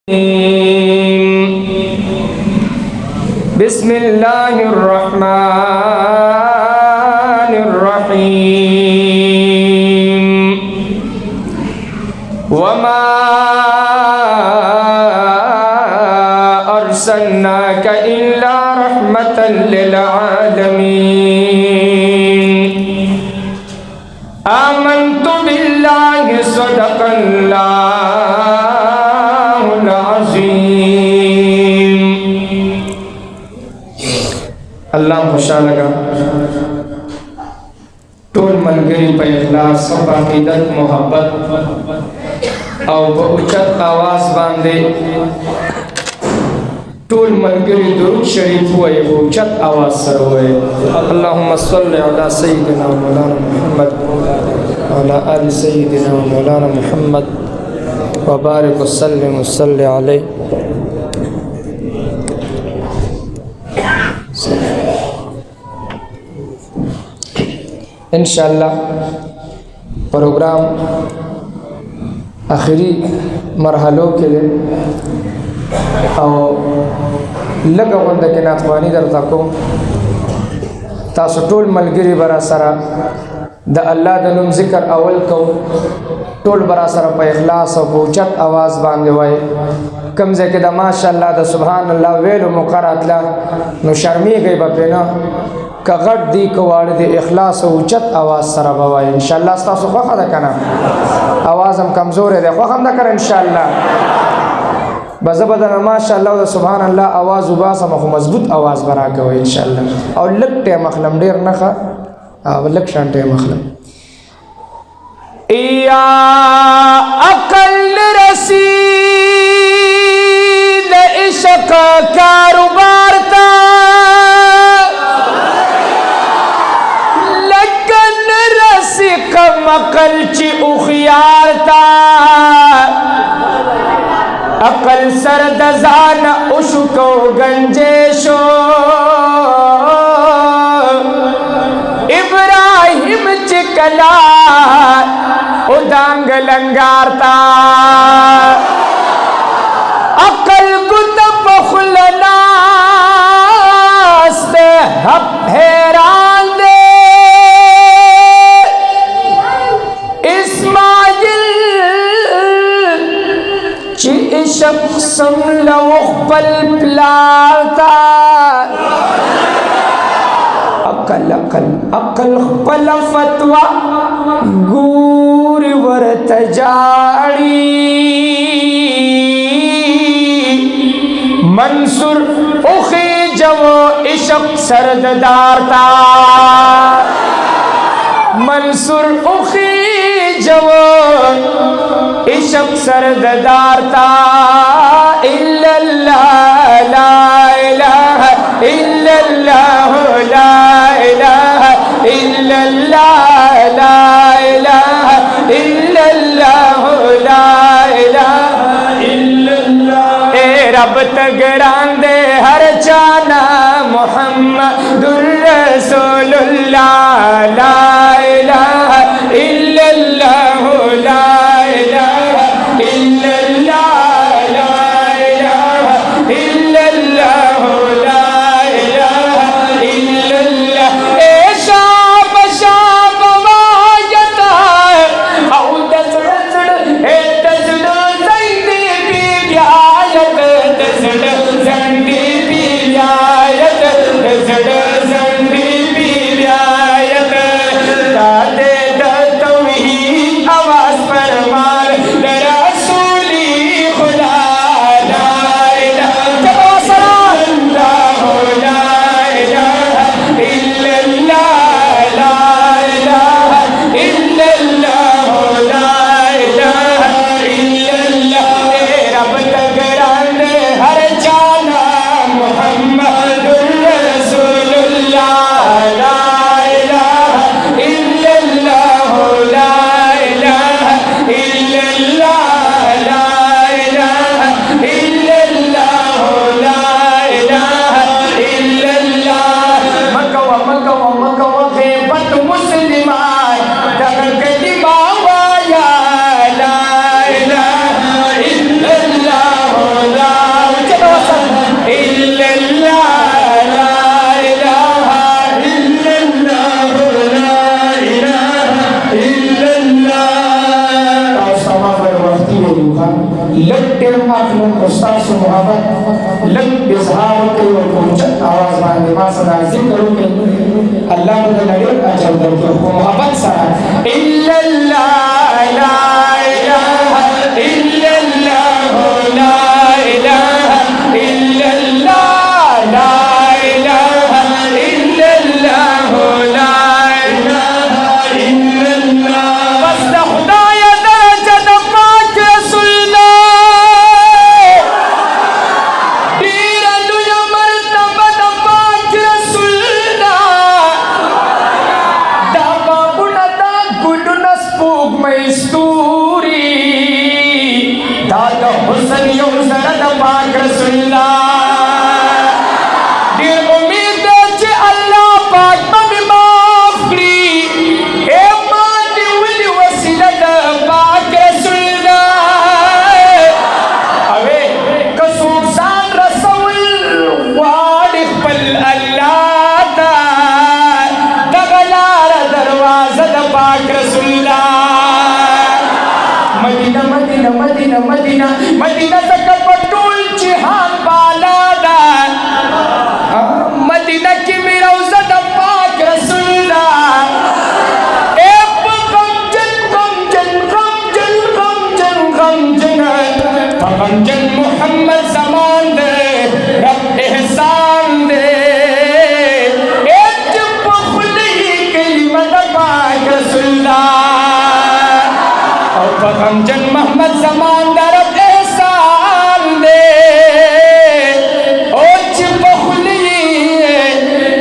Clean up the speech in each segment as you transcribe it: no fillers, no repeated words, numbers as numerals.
बिस्मिल्लाहिर्रहमानिर्रहीम वमा अर्सलनाका इल्ला रहमतल लिल आलमीन आमन्तु बिल्लाहि सदक़ल्लाहुल अज़ीम। अल्लाह खुशा लगा टोल मलगरी पे इखलास सब अकीदत मोहब्बत और उच्चत आवाज बांधे टोल मलगरी दुरूद शरीफ हुए उच्चत आवाज सर हुए अल्लाहुम्मा सल्लि अला सय्यिदिना मौलाना मुहम्मद अला आलि सय्यिदिना मौलाना मुहम्मद व बारिक वसल्लिम वसल्लि अलैहि। इंशाअल्लाह प्रोग्राम आखिरी मरहलों के लिए और लगा बंद के नाथवानी दर तको तासु टोल मलगिरी बरा सरा द अल्लाह दनुम जिक्र अवल को टोल बरा सरा पे इखलास और उच्चत आवाज़ बांधे हुए कमजे के द माशाअल्लाह द सुभान अल्लाह वेलो मुकरातला नो शर्मी गई बपेना कगट दी कवाड़ दे इखलास और उच्चत आवाज़ सरा बवा इंशाअल्लाह तासु ख्वाह दा करना आवाज़ हम कमज़ोर है ख्वाह हम दा कर इंशाअल्लाह बज़बदन माशाअल्लाह सुभान अल्लाह आवाज़ उबास हम मजबूत आवाज़ बना के हो इंशाअल्लाह और लग टे मखलम डेर न खा लग शान टे मखलम या अकल रसीद इश्क कारोबार ता लगन रसिक मकल ची उखियार ता अकल सरदजान उशको गंजेशो इब्राहिम चिकला उदांग लंगारता अकल कुतब खुलनास्ते हब हैरान दे इस्माइल ची इशक समला उखबल प्लाता अकल अकल अकल पल फतवा गूर वर तजाड़ी मंसूर उखी जवो इशक सरदारता मंसूर उखी जवो इशक सरदारता इल्लल्लाह ला इलाहा इल्लल्लाह ला इलाहा इल्लल्लाह ला इलाहा इल्लल्लाह ला इलाहा इल्लल्लाह ए रब तगरांदे हर जाना मुहम्मदुर रसूलुल्लाह ला इलाहा इल्लल्लाह ला इलाहा इल्लल्लाह ला इलाहा इल्लल्लाह ला इलाहा इल्लल्लाह ए शाब शाब वाजता औ दसड़ ए दसड़ जंदी बियायत दसड़ जंदी बियायत दसड़ जंदी बियायत दादे तौहीद आवाज पर मार रसूली खुदा ला इलाहा इल्लल्लाह ला इलाहा इल्लल्लाह ला इलाहा इल्लल्लाह ला इलाहा इल्लल्लाह ए रब तगरांदे हर जाना मुहम्मदुर रसूलुल्लाह ला इलाहा इल्लल्लाह ला इलाहा इल्लल्लाह ला इलाहा इल्लल्लाह ला इलाहा इल्लल्लाह मकवा मकवा मकवा ग़ैबत मुस्लिमा दगर कलिमा या ला इलाहा इल्लल्लाह माखलूम उस्ताद से मोहब्बत लग इजहार के और पहुंचत आवाज बांधे मां सदा जिक्र के अल्लाह को लगे अजल दर को मोहब्बत सारा इल्लल्लाह ला इलाहा इल्लल्लाह ला इलाहा इल्लल्लाह ला इलाहा इल्लल्लाह ला इलाहा इल्लल्लाह बस खुदाया दर्जत पाक रसूलना दीरलु मर्तबत पाक रसूलना दा बाबुना दा गुडुना स्पूक मैस्तूरी दादा हुसन यो सरद पाक रसूलना दिल उम्मीद च अल्लाह पाक में माफ करी ए मात वली वसीलत पाक रसूलना अवे कसूर सान रसूल वालिक पल अल्लाह ता दगलार दरवाजा द पाक रसूलना मदीना मदीना मदीना मदीना मदीना तक पटोल जिहान बाला दा मदीना की मेरा उज़द पाक रसूलना ए गम जन मोहम्मद ज़मान दे रब एहसान दे ए चुप खुली कलिमत पाक रसूलना गम जन मोहम्मद ज़मान दे रब एहसान दे ओ चुप खुली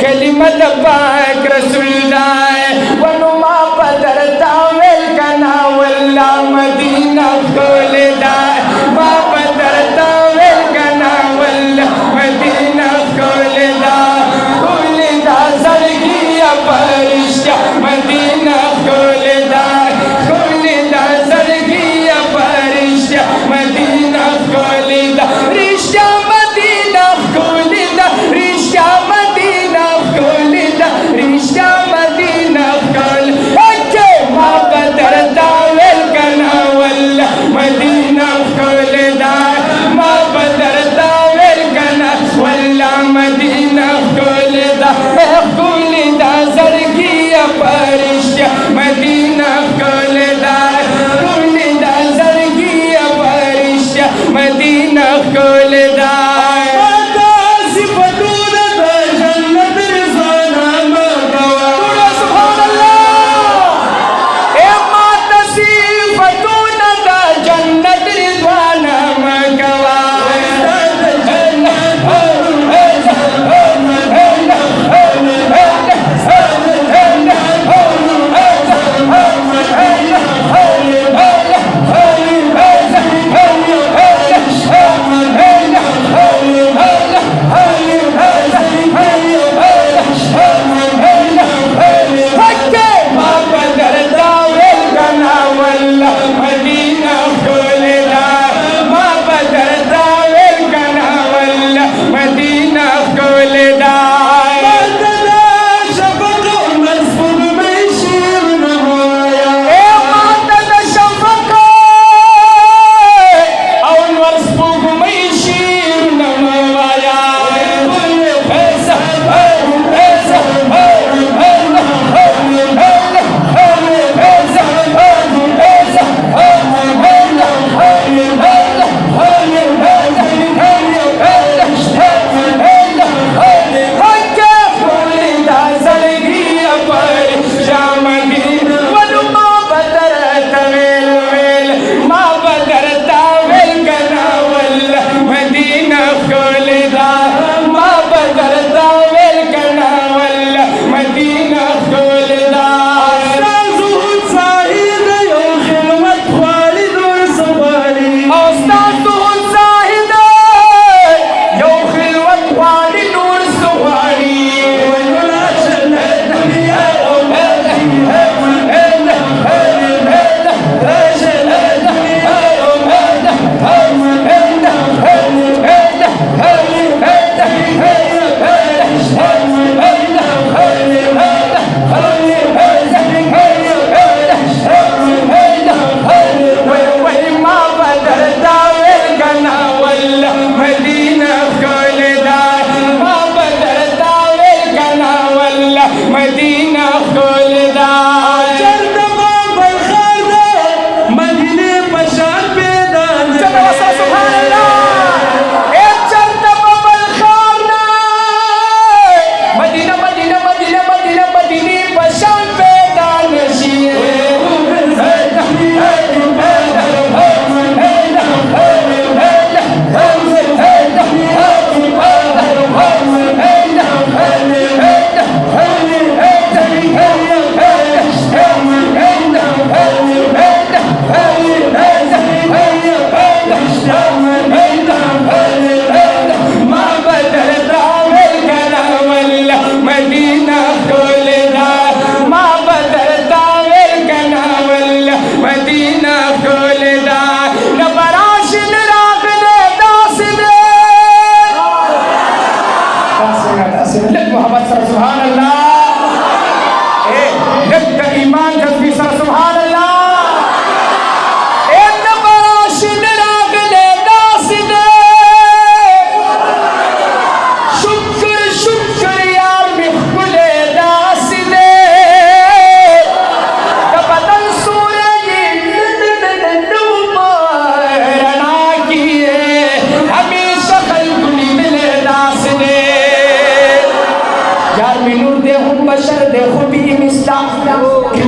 कलिमत पाक रसूलना वनुमा बदरता वेल कना वल्ला मदीना खोलदा मा बदरता वेल कना वल्ला मदीना खोलदा खोलदा ज़रगिया परिश्ता मदीना खोलदा खोलदा ज़रगिया परिश्ता मदीना खोलदा रिश्ता मदीना खोलदा रिश्ता मदीना खोलदा रिश्ता मदीना खोल ओके मा बदरता वेल कना वल्ला मदीना खोलदा मा बदरता वेल कना वल्ला मदीना खोलदा खोलदा ज़रगिया परिश्ता मदीना खोलदा खोलदा ज़रगिया परिश्ता मदीना खोलदा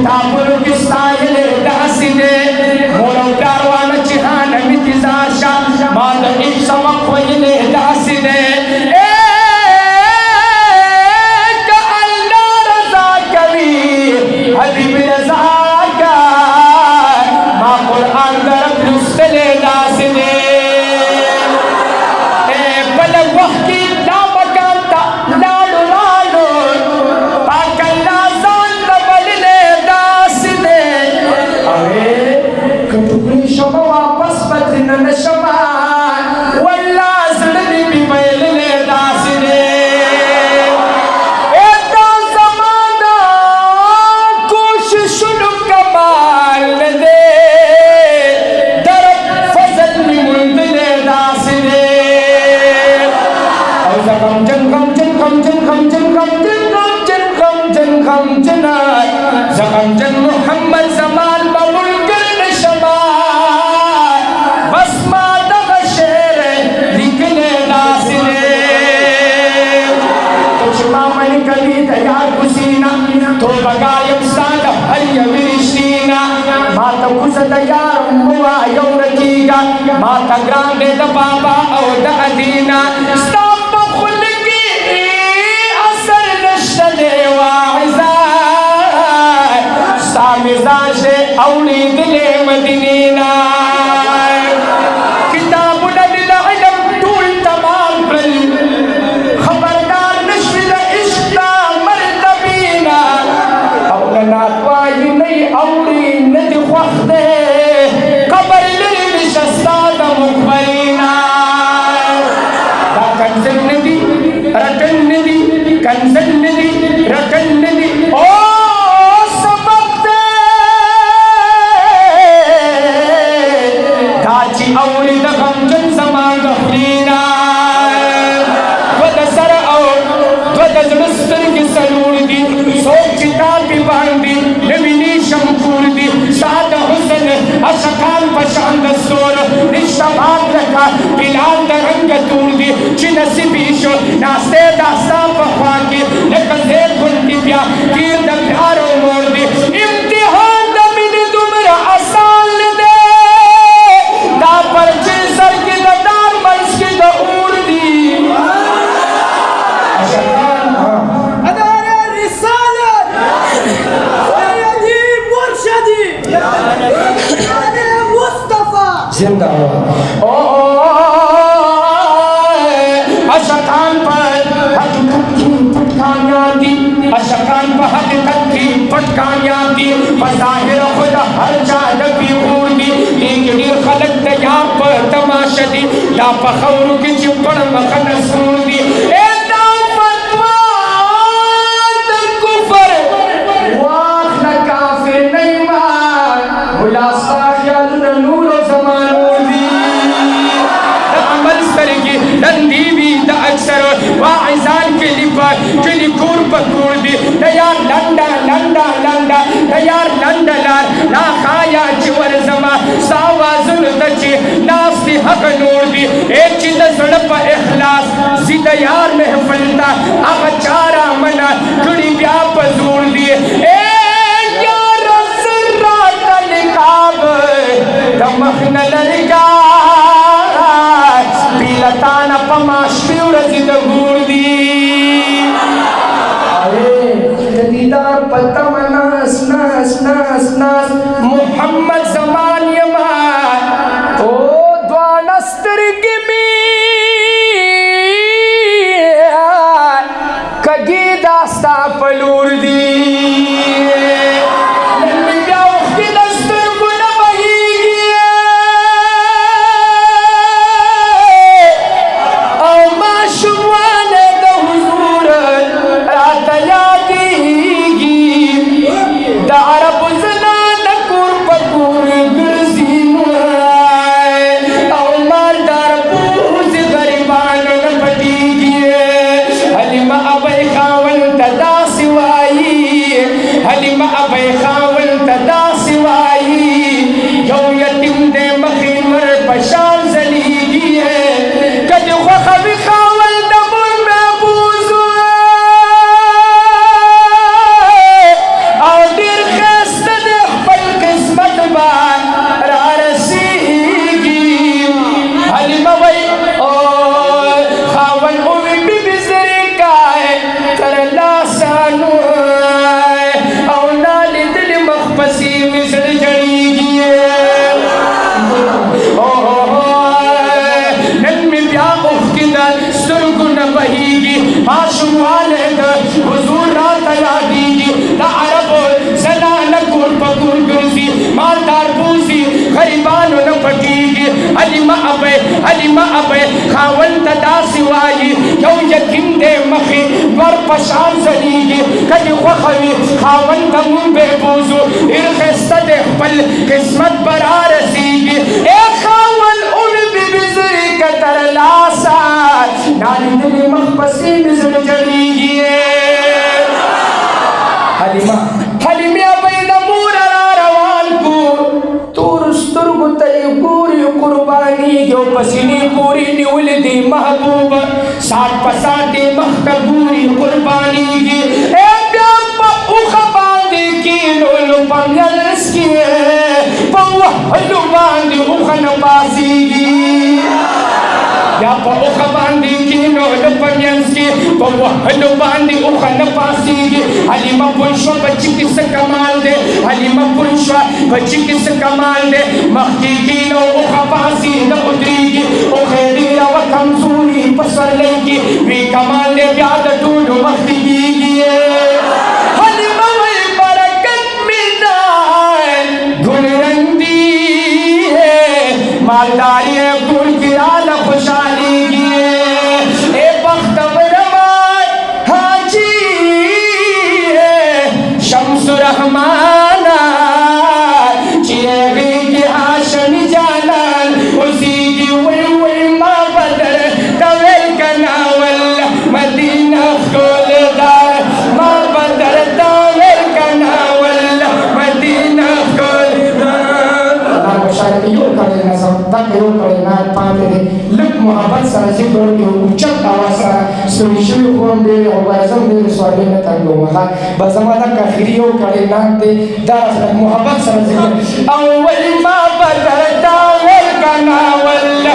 किताबुल किस्ताइल दासिने मोरो कारवान चिहान मितिजाशा माद एक समक वयले दासिने का अल्लाह रजा कवी हबीब रजा का मा कुरान दरब रुस्तले दासिने बल वक्ती दामकांता लाडो लाडो पाकल्ला जान बलले दासिने अरे कटुकड़ी शमा वापस बदन नशमा वल्ला सदनी भी बलले दासिने एता जमाना कोशिश कमाल दे दरब फजल में मुंदले दासिने Zakam jengkam jengkam jengkam jengkam jengkam jengkam jengkam jenay Zakam jeng Muhammad zaman bawul kern shamal basma daga shere likne dasine Tuchma mani kali dayar kusina to bagayam sada hayya virishina Mata kusa dayar muwa yawrakiga Mata grande da baba aw da adina मिजाजे Auli दिले Medina किताब नबिल इल्म tool तमाम कल खबरदार नश्र इश्ता मर्तबीना औलना त्वाई नहीं औली नदी ख्वखदे cover लिल शस्ताद मुकबरीना दा कंजन नदी रटन नदी कंजन नदी रटन नदी ओ औली दखम जन समान गफरीना वद सर और वद जमस्तर की सलूर दी सोच चिता की बांधी नवीनी शमकूर दी साद हुसन अशकान पशान दस्तूर रिश्ता भाग रखा बिलाल दरंग तूर दी चिनसिबीशो नास्ते दास्ता पखवा की नकजे खुलती प्या कीर द प्यारो मोर दी इम्तिहान द मिन तुमरा आसान दे दा पर सर की दार मर्स की दऊर दी अदारे रिसालत सैयदी मुर्शदी अरे मुस्तफा जिंदाबाद ओ अशकान पर पटकानियाती अशकान पर हकीकत की पटकानियाती बज़ाहिर खुद हर जाद की उर्दी लेकिन खलक तैयार पर तमाशदी ला पखौर की चिपड़ मखनस उर्दी ए दाफतवा कुफर वाह न काफिर नहीं मान मुलासा ख्याल नूर ज़मान उर्दी अमल सरगी नंदीवी द अक्सर वाइजान के लिपा के लिखूर पकूर दी तैयार लंडा लंडा लंडा तैयार लंडलार ना खाया चिवर जमा सावाजुल दची नास्ती हक नूर दी एक चीज सड़प इखलास सीधा यार महफिलता अब चारा मना कुड़ी व्याप जोड़ दिए ए यार जर्रा तलिकाब दमखन लड़का बिलताना पमाश पिउरजी दगूर दी अरे दीदार पत्ता मनास नास नास नास मोहम्मद ज़मान यमान ओ द्वानस्तर की मीर कगी दास्ता पलूर दी दा अरब जना नकुर पकूर वहीगी माशूम वालिद हुजूर रात यादीगी दा अरब ज़नान कुर पकुर गुरजी मालदार बूजी गरीबान न पटीगी अलिमा अबे खावन तदासी वाई यौ यकीन दे मखी वर पशान जलीगी कदी वखवी खावन तमुन बेबूजो इरखस्ता दे पल किस्मत बरार सीगी ए खावन बिजरी कतर लासा नाली दिली मखपसी बिजर जलीगी हलिमिया बैन मूरा रवान को तूर स्तुर्गु तई पूरी कुर्बानी जो पसीनी पूरी निउल दी महबूब साथ पसाती मखतबूरी कुर्बानी की ए प्यापा उखबांदी की लोलु पंगल्स की पवा हलुबांदी उखनबासी की या पौख बांधी की नोल पंयंसी पवा हलुबांदी उखनबासी की हलीमा पुरुषों बच्ची किस कमाल दे हलीमा पुरुषों बच्ची किस कमाल दे मक्की की नो उखबासी न उतरीगी उखेरी रव कमजोरी पसर लेगी वी कमाल दे प्याद टूट मक्की की हलीमा वही बरकत मिदान धुलरंदी है मालदारी गुल की आला खुशाली की ए बख्त बरमान हाजी है शम्स रहमाना चेहरे की हाशन जालाल उसी की वही माँ बदर तवेल का नावल मदीना खोलदार माँ बदर तवेल का नावल मदीना खोलदार शायद करेना सब तक करेना पाते लुक मोहब्बत सर जिक्र के उच्चत आवाज़ सुनिश्चित कौन दे और वैसे दे स्वामी ने तंगो मखा बस हमारा कखरियों करेना दे दरअसल मोहब्बत सर जिक्र अव्वल माँ बदरता वल कनावल